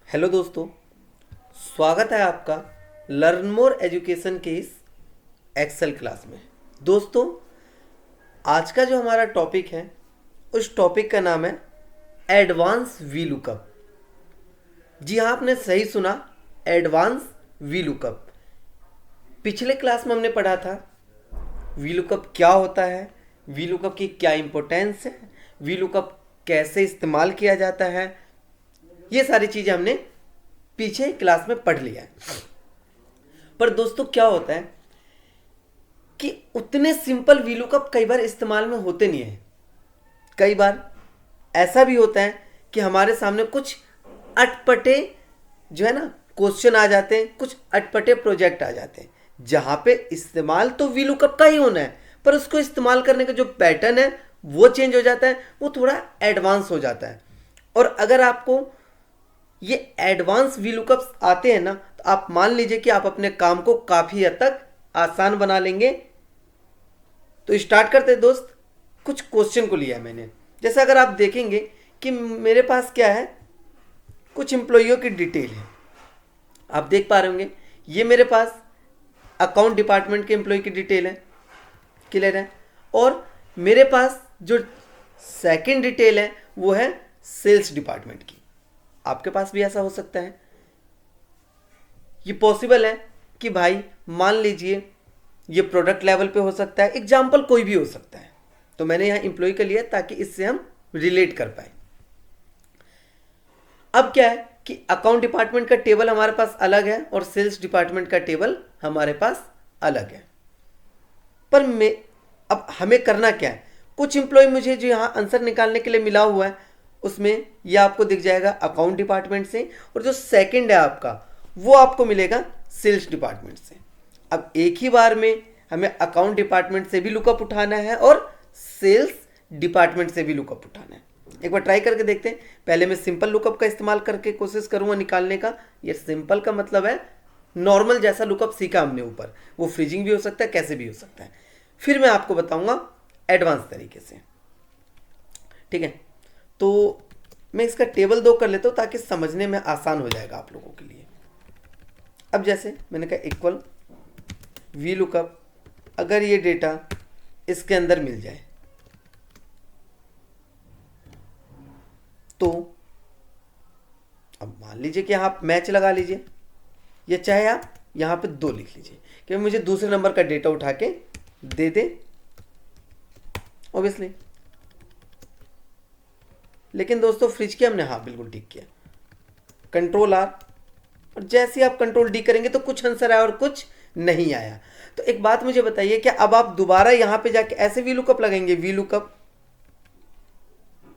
Hello दोस्तों, स्वागत है आपका लर्न मोर एजुकेशन के इस एक्सेल क्लास में। दोस्तों, आज का जो हमारा टॉपिक है उस टॉपिक का नाम है एडवांस वी लुकअप। जी हाँ, आपने सही सुना, एडवांस वी लुकअप। पिछले क्लास में हमने पढ़ा था वी लुकअप क्या होता है, वी लुकअप की क्या इंपॉर्टेंस है, वी लुकअप कैसे इस्तेमाल किया जाता है। ये सारी चीज़ें हमने पीछे क्लास में पढ़ लिया है। पर दोस्तों, क्या होता है कि उतने सिंपल वी लुकअप कई बार इस्तेमाल में होते नहीं है। कई बार ऐसा भी होता है कि हमारे सामने कुछ अटपटे जो है ना क्वेश्चन आ जाते हैं, कुछ अटपटे प्रोजेक्ट आ जाते हैं जहां पे इस्तेमाल तो वी लुकअप का ही होना है, पर उसको इस्तेमाल करने का जो पैटर्न है वो चेंज हो जाता है, वो थोड़ा एडवांस हो जाता है। और अगर आपको ये एडवांस वी लुकअप्स आते हैं ना, तो आप मान लीजिए कि आप अपने काम को काफ़ी हद तक आसान बना लेंगे। तो स्टार्ट करते हैं दोस्त। कुछ क्वेश्चन को लिया है मैंने। जैसे अगर आप देखेंगे कि मेरे पास क्या है, कुछ एम्प्लॉइयों की डिटेल है। आप देख पा रहे होंगे, ये मेरे पास अकाउंट डिपार्टमेंट के एम्प्लॉय की डिटेल है। क्लियर है। और मेरे पास जो सेकंड डिटेल है वो है सेल्स डिपार्टमेंट की। आपके पास भी ऐसा हो सकता है। ये पॉसिबल है कि भाई मान लीजिए ये प्रोडक्ट लेवल पे हो सकता है, एग्जाम्पल कोई भी हो सकता है। तो मैंने यहाँ एम्प्लॉय का लिया ताकि इससे हम रिलेट कर पाए। अब क्या है कि अकाउंट डिपार्टमेंट का टेबल हमारे पास अलग है और सेल्स डिपार्टमेंट का टेबल हमारे पास अलग है। पर मैं अब हमें करना क्या है, कुछ एम्प्लॉय मुझे जो यहाँ आंसर निकालने के लिए मिला हुआ है उसमें ये आपको दिख जाएगा अकाउंट डिपार्टमेंट से, और जो सेकंड है आपका वो आपको मिलेगा सेल्स डिपार्टमेंट से। अब एक ही बार में हमें अकाउंट डिपार्टमेंट से भी लुकअप उठाना है और सेल्स डिपार्टमेंट से भी लुकअप उठाना है। एक बार ट्राई करके देखते हैं। पहले मैं सिंपल लुकअप का इस्तेमाल करके कोशिश करूंगा निकालने का। ये सिंपल का मतलब है नॉर्मल जैसा लुकअप सीखा हमने ऊपर, वो फ्रीजिंग भी हो सकता है, कैसे भी हो सकता है। फिर मैं आपको बताऊंगा एडवांस तरीके से। ठीक है, तो मैं इसका टेबल 2 कर लेता हूँ ताकि समझने में आसान हो जाएगा आप लोगों के लिए। अब जैसे मैंने कहा इक्वल वी लुकअप, अगर ये डेटा इसके अंदर मिल जाए तो अब मान लीजिए कि आप मैच लगा लीजिए, या चाहे आप यहाँ पे 2 लिख लीजिए कि मुझे दूसरे नंबर का डेटा उठा के दे दे ऑब्वियसली। लेकिन दोस्तों फ्रिज किया हमने, हाँ बिल्कुल ठीक किया। कंट्रोल आर, और जैसे ही आप कंट्रोल डी करेंगे तो कुछ आंसर आया और कुछ नहीं आया। तो एक बात मुझे बताइए, क्या अब आप दोबारा यहां पे जाके ऐसे वी लुकअप लगाएंगे, वी लुकअप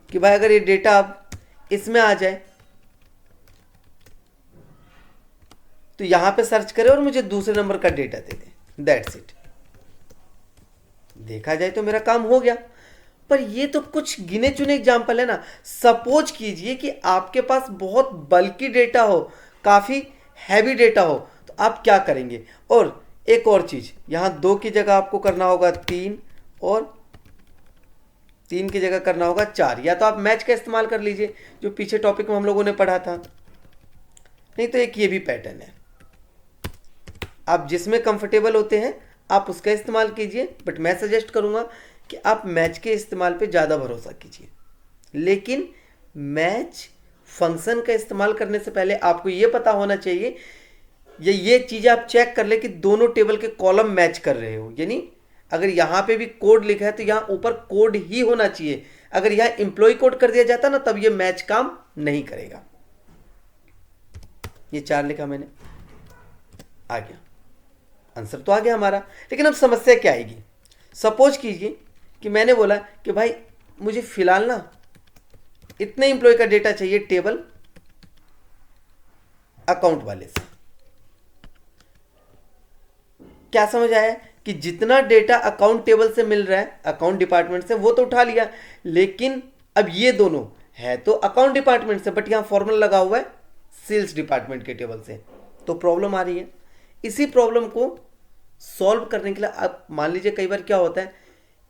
कि भाई अगर ये डेटा अब इसमें आ जाए तो यहां पे सर्च करें और मुझे दूसरे नंबर का data they they, that's it. देखा जाए तो मेरा काम हो गया। पर ये तो कुछ गिने चुने एग्जाम्पल है ना। सपोज कीजिए कि आपके पास बहुत बल्कि डेटा हो, काफी हैवी डेटा हो, तो आप क्या करेंगे। और एक और चीज, यहां 2 की जगह आपको करना होगा 3, और 3 की जगह करना होगा 4। या तो आप मैच का इस्तेमाल कर लीजिए जो पीछे टॉपिक में हम लोगों ने पढ़ा था, नहीं तो एक ये भी पैटर्न है। आप जिसमें कंफर्टेबल होते हैं आप उसका इस्तेमाल कीजिए, बट मैं सजेस्ट करूंगा कि आप मैच के इस्तेमाल पे ज़्यादा भरोसा कीजिए। लेकिन मैच फंक्शन का इस्तेमाल करने से पहले आपको ये पता होना चाहिए, ये चीज़ आप चेक कर ले कि दोनों टेबल के कॉलम मैच कर रहे हो। यानी अगर यहाँ पे भी कोड लिखा है तो यहाँ ऊपर कोड ही होना चाहिए। अगर यहाँ एम्प्लॉय कोड कर दिया जाता ना, तब ये मैच काम नहीं करेगा। ये 4 लिखा मैंने, आ गया आंसर तो आ गया हमारा। लेकिन अब समस्या क्या आएगी। सपोज कीजिए कि मैंने बोला कि भाई मुझे फिलहाल ना इतने एम्प्लॉय का डेटा चाहिए टेबल अकाउंट वाले से। क्या समझ आया कि जितना डेटा अकाउंट टेबल से मिल रहा है अकाउंट डिपार्टमेंट से वो तो उठा लिया, लेकिन अब ये दोनों है तो अकाउंट डिपार्टमेंट से, बट यहां फॉर्मूला लगा हुआ है सेल्स डिपार्टमेंट के टेबल से, तो प्रॉब्लम आ रही है। इसी प्रॉब्लम को सॉल्व करने के लिए आप मान लीजिए कई बार क्या होता है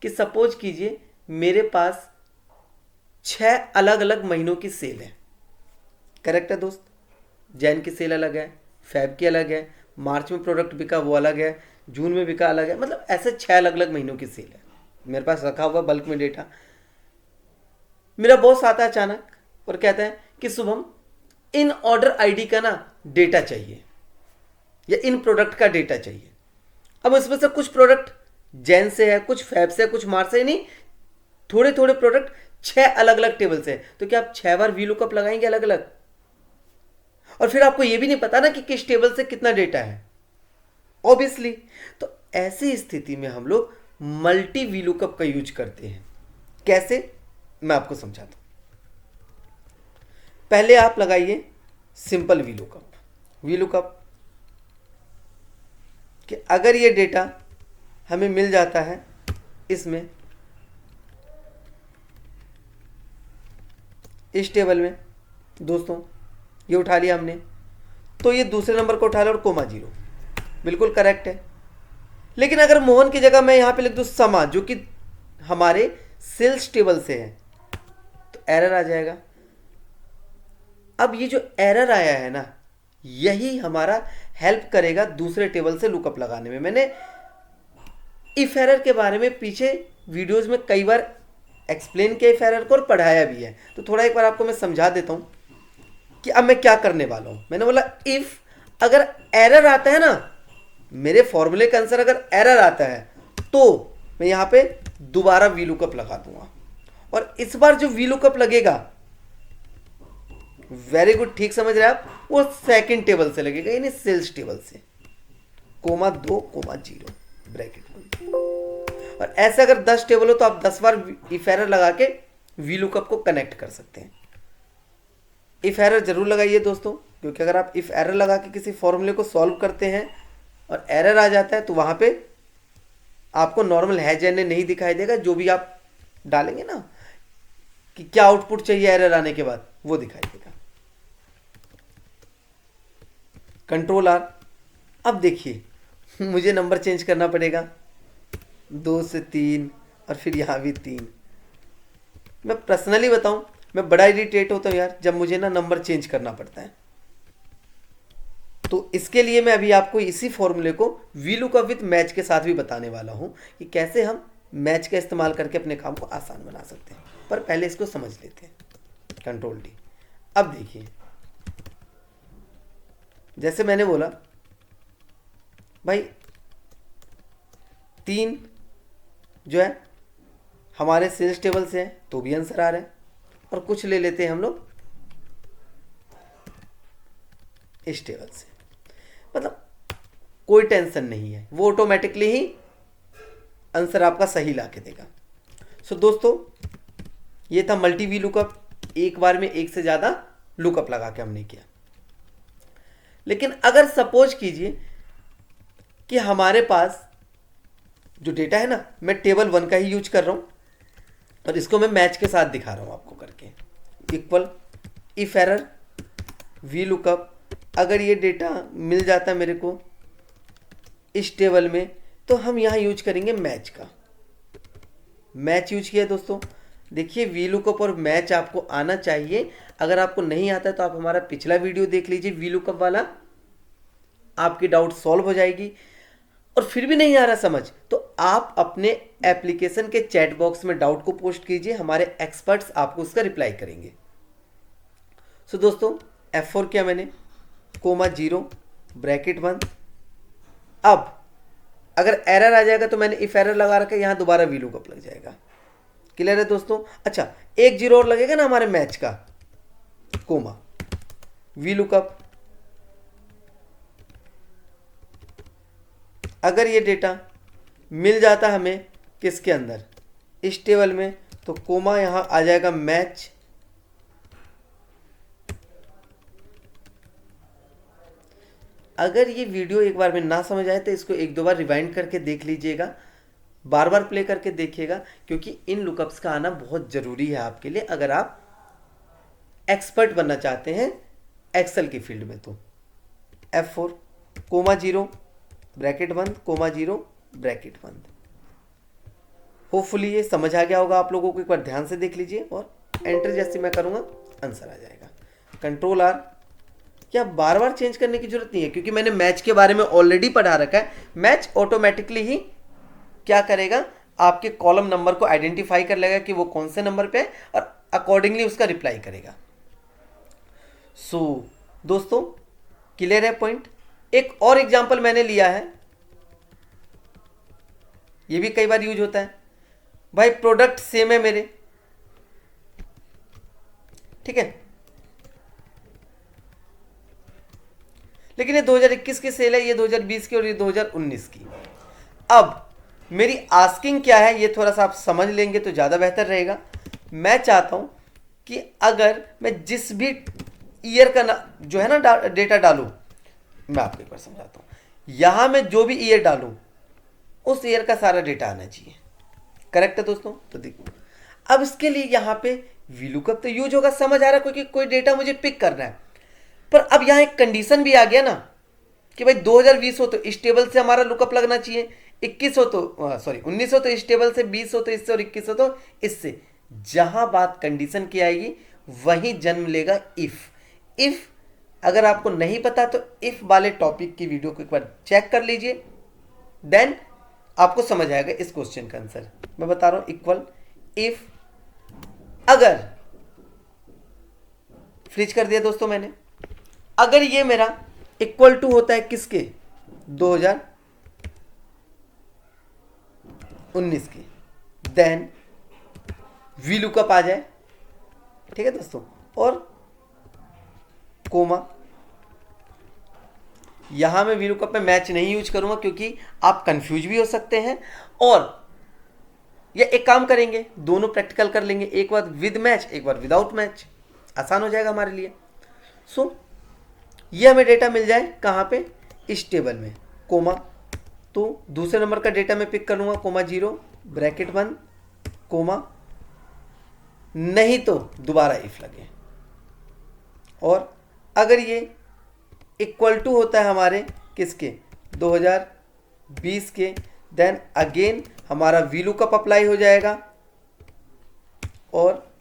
कि सपोज कीजिए मेरे पास 6 अलग अलग महीनों की सेल है। करेक्ट है दोस्त। जैन की सेल अलग है, फेब की अलग है, मार्च में प्रोडक्ट बिका वो अलग है, जून में बिका अलग है, मतलब ऐसे 6 अलग अलग महीनों की सेल है मेरे पास रखा हुआ बल्क में डेटा। मेरा बॉस आता है अचानक और कहता है कि शुभम इन ऑर्डर आईडी का ना डेटा चाहिए या इन प्रोडक्ट का डेटा चाहिए। अब इसमें से कुछ प्रोडक्ट जैन से है, कुछ फैब से है, कुछ मार्च से, नहीं थोड़े थोड़े प्रोडक्ट 6 अलग अलग टेबल से है। तो क्या आप 6 बार वी लुकअप लगाएंगे अलग अलग? और फिर आपको यह भी नहीं पता ना कि किस टेबल से कितना डेटा है ऑब्वियसली। तो ऐसी स्थिति में हम लोग मल्टी वी लुकअप का यूज करते हैं। कैसे, मैं आपको समझाता हूं। पहले आप लगाइए simple V lookup. V lookup कि अगर ये डेटा हमें मिल जाता है इसमें, इस टेबल में, दोस्तों ये उठा लिया हमने, तो ये दूसरे नंबर को उठा लिया और कोमा 0, बिल्कुल करेक्ट है। लेकिन अगर मोहन की जगह मैं यहां पे लिख दूं समा, जो कि हमारे सेल्स टेबल से है, तो एरर आ जाएगा। अब ये जो एरर आया है ना, यही हमारा हेल्प करेगा दूसरे टेबल से लुकअप लगाने में। मैंने इफ एरर के बारे में पीछे वीडियोस में कई बार एक्सप्लेन किया इफ एरर को और पढ़ाया भी है, तो थोड़ा एक बार आपको मैं समझा देता हूं कि अब मैं क्या करने वाला हूं। मैंने बोला इफ अगर एरर आता है ना, मेरे फॉर्मूले के आंसर अगर एरर आता है तो मैं यहां पे दोबारा वी लुकअप लगा दूंगा, और इस बार जो वी लुकअप लगेगा, वेरी गुड, ठीक समझ रहे हैं आप, वो सेकंड टेबल से लगेगा, यानी सेल्स टेबल से, कोमा 2 कोमा 0 ब्रैकेट 1। और ऐसे अगर 10 टेबल हो तो आप 10 बार इफ एरर लगा के वी लुकअप को कनेक्ट कर सकते हैं। इफ एरर जरूर लगाइए दोस्तों, क्योंकि अगर आप इफ एरर लगा के किसी फॉर्मूले को सॉल्व करते हैं और एरर आ जाता है तो वहां पे आपको नॉर्मल हैज एन नहीं दिखाई देगा, जो भी आप डालेंगे ना कि क्या आउटपुट चाहिए एरर आने के बाद, वो दिखाई देगा। Control R. अब देखिए मुझे नंबर चेंज करना पड़ेगा, 2 से 3 और फिर यहां भी 3। मैं पर्सनली बताऊं, मैं बड़ा इरिटेट होता हूं यार जब मुझे ना नंबर चेंज करना पड़ता है। तो इसके लिए मैं अभी आपको इसी फॉर्मूले को वी लुकअप विद मैच के साथ भी बताने वाला हूं कि कैसे हम मैच का इस्तेमाल करके अपने काम को आसान बना सकते हैं। पर पहले इसको समझ लेते हैं। Control D. अब देखिए, जैसे मैंने बोला भाई 3 जो है हमारे सेल्स टेबल से है, तो भी आंसर आ रहा है। और कुछ ले लेते हैं हम लोग इस टेबल से, मतलब कोई टेंशन नहीं है, वो ऑटोमेटिकली ही आंसर आपका सही ला के देगा। सो दोस्तों, ये था मल्टी वी लुकअप। एक बार में एक से ज़्यादा लुकअप लगा के हमने किया। लेकिन अगर सपोज कीजिए कि हमारे पास जो डेटा है ना, मैं टेबल 1 का ही यूज कर रहा हूं और इसको मैं मैच के साथ दिखा रहा हूं आपको करके। Equal if error V lookup, अगर ये डेटा मिल जाता मेरे को इस टेबल में, तो हम यहां यूज करेंगे मैच का। मैच यूज किया दोस्तों। देखिए वी लुकअप और मैच आपको आना चाहिए। अगर आपको नहीं आता तो आप हमारा पिछला वीडियो देख लीजिए वी लुकअप वाला, आपकी डाउट सॉल्व हो जाएगी। और फिर भी नहीं आ रहा समझ, तो आप अपने एप्लीकेशन के चैट बॉक्स में डाउट को पोस्ट कीजिए, हमारे एक्सपर्ट्स आपको उसका रिप्लाई करेंगे। सो दोस्तों, F4 किया मैंने, कोमा 0 ब्रैकेट 1। अब अगर एरर आ जाएगा तो मैंने इफ एरर लगा रखा है, यहां दोबारा वी लुकअप लग जाएगा। क्लियर है दोस्तों? अच्छा, एक 0 और लगेगा ना हमारे मैच का, कोमा वी लुकअप। अगर ये डेटा मिल जाता हमें किसके अंदर, इस टेबल में, तो कोमा यहां आ जाएगा मैच। अगर ये वीडियो एक बार में ना समझ आए तो इसको 1-2 बार रिवाइंड करके देख लीजिएगा, बार बार प्ले करके देखिएगा, क्योंकि इन लुकअप्स का आना बहुत ज़रूरी है आपके लिए अगर आप एक्सपर्ट बनना चाहते हैं एक्सेल की फील्ड में। तो F4 comma 0 bracket 1 comma 0 bracket 1। Hopefully ये समझ आ गया होगा आप लोगों को। एक बार ध्यान से देख लीजिए और एंटर जैसे मैं करूँगा आंसर आ जाएगा। कंट्रोल आर या बार बार चेंज करने की जरूरत नहीं है, क्योंकि मैंने मैच के बारे में ऑलरेडी पढ़ा रखा है। मैच ऑटोमेटिकली ही क्या करेगा, आपके कॉलम नंबर को आइडेंटिफाई कर लेगा कि वो कौन से नंबर पे है और अकॉर्डिंगली उसका रिप्लाई करेगा। सो दोस्तों क्लियर है पॉइंट। एक और एग्जांपल मैंने लिया है, ये भी कई बार यूज होता है। भाई प्रोडक्ट सेम है मेरे, ठीक है, लेकिन ये 2021 की सेल है, ये 2020 की और ये 2019 की। अब मेरी आस्किंग क्या है, ये थोड़ा सा आप समझ लेंगे तो ज़्यादा बेहतर रहेगा। मैं चाहता हूं कि अगर मैं जिस भी ईयर का जो है ना डेटा डालूं, मैं आपको एक बार समझाता हूं। यहां मैं जो भी ईयर डालूं उस ईयर का सारा डेटा आना चाहिए। करेक्ट है दोस्तों? तो देखो अब इसके लिए यहां पे वीलुकअप तो यूज होगा, समझ आ रहा है, क्योंकि कोई डेटा मुझे पिक करना है। पर अब यहां एक कंडीशन भी आ गया ना कि भाई 2020 हो तो इस टेबल से हमारा लुकअप लगना चाहिए, 21 हो तो सॉरी 19 हो तो इस टेबल से, 20 हो तो इससे और 21 हो तो इससे। जहां बात कंडीशन की आएगी वहीं जन्म लेगा इफ। इफ अगर आपको नहीं पता तो इफ वाले टॉपिक की वीडियो को एक बार चेक कर लीजिए, देन आपको समझ आएगा इस क्वेश्चन का आंसर। मैं बता रहा हूं इक्वल इफ, अगर फ्रीज कर दिया दोस्तों मैंने, अगर ये मेरा इक्वल टू होता है किसके, 2019 के, देन वीलुकअप आ जाए, ठीक है दोस्तों, और कोमा। यहां मैं वीलुकअप में मैच नहीं यूज करूंगा क्योंकि आप कंफ्यूज भी हो सकते हैं, और ये एक काम करेंगे, दोनों प्रैक्टिकल कर लेंगे, एक बार विद मैच एक बार विदाउट मैच, आसान हो जाएगा हमारे लिए। सो ये हमें डेटा मिल जाए कहाँ पे, इस टेबल में, कोमा। तो दूसरे नंबर का डेटा मैं पिक कर लूँगा, कोमा 0 ब्रैकेट बंद कोमा, नहीं तो दोबारा इफ लगे। और अगर ये इक्वल टू होता है हमारे किसके, 2020 के, देन अगेन हमारा वीलुकअप अप्लाई हो जाएगा, और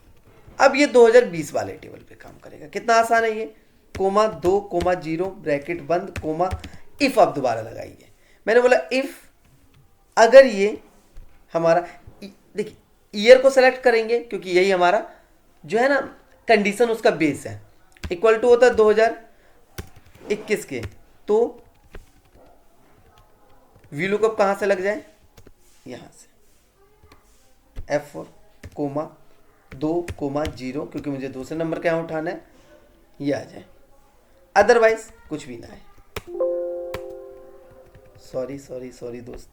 अब ये 2020 वाले टेबल पे काम करेगा। कितना आसान है ये, कोमा 2 कोमा 0 ब्रैकेट बंद कोमा इफ। आप दोबारा लगाइए, मैंने बोला इफ अगर ये हमारा, देखिए ईयर को सेलेक्ट करेंगे क्योंकि यही हमारा जो है ना कंडीशन, उसका बेस है। इक्वल टू होता है 2021 के, तो वीलुकअप कहां से लग जाए, यहां से F4 कोमा 2 कोमा 0, क्योंकि मुझे दूसरे नंबर का यहां उठाना है, ये आ जाए, अदरवाइज कुछ भी ना है। सॉरी सॉरी सॉरी दोस्त,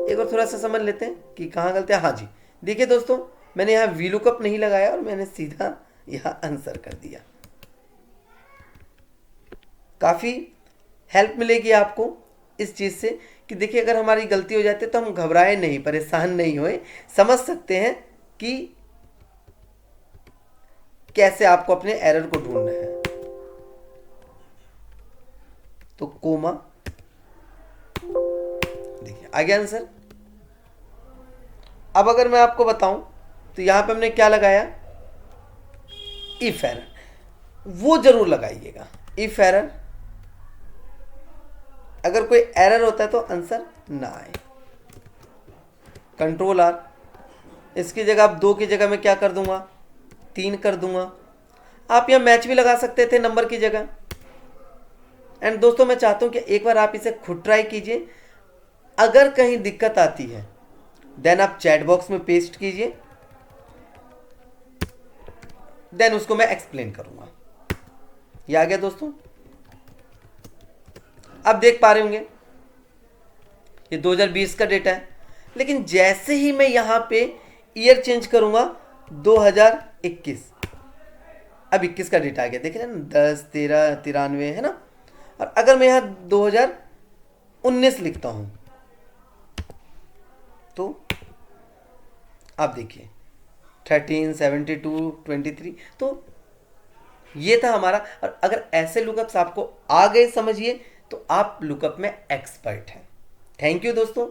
एक बार थोड़ा सा समझ लेते हैं कि कहाँ गलती है। हाँ जी, देखिए दोस्तों मैंने यहाँ वीलुकअप नहीं लगाया और मैंने सीधा यहाँ आंसर कर दिया। काफ़ी हेल्प मिलेगी आपको इस चीज़ से कि देखिए अगर हमारी गलती हो जाती है तो हम घबराए नहीं, परेशान नहीं होए, समझ सकते हैं कि कैसे आपको अपने एरर को ढूंढना है। तो कोमा, देखिए आ गया आंसर। अब अगर मैं आपको बताऊं तो यहां पे हमने क्या लगाया, इफ एरर, वो जरूर लगाइएगा। इफ एरर, अगर कोई एरर होता है तो आंसर ना आए। कंट्रोल आर, इसकी जगह आप 2 की जगह मैं क्या कर दूंगा, 3 कर दूंगा। आप यहां मैच भी लगा सकते थे नंबर की जगह। एंड दोस्तों मैं चाहता हूं कि एक बार आप इसे खुद ट्राई कीजिए, अगर कहीं दिक्कत आती है देन आप चैट बॉक्स में पेस्ट कीजिए, देन उसको मैं एक्सप्लेन करूंगा। ये आ गया दोस्तों, अब देख पा रहे होंगे ये 2020 का डेटा है, लेकिन जैसे ही मैं यहां पे ईयर चेंज करूंगा 2021, अब 21 का डेटा आ गया, देख रहे हैं ना, 10 13 93 है ना। और अगर मैं यहां 2019 लिखता हूं तो आप देखिए 13 72 23, तो ये था हमारा। और अगर ऐसे लुकअप्स आपको आ गए समझिए तो आप लुकअप में एक्सपर्ट हैं। थैंक यू दोस्तों।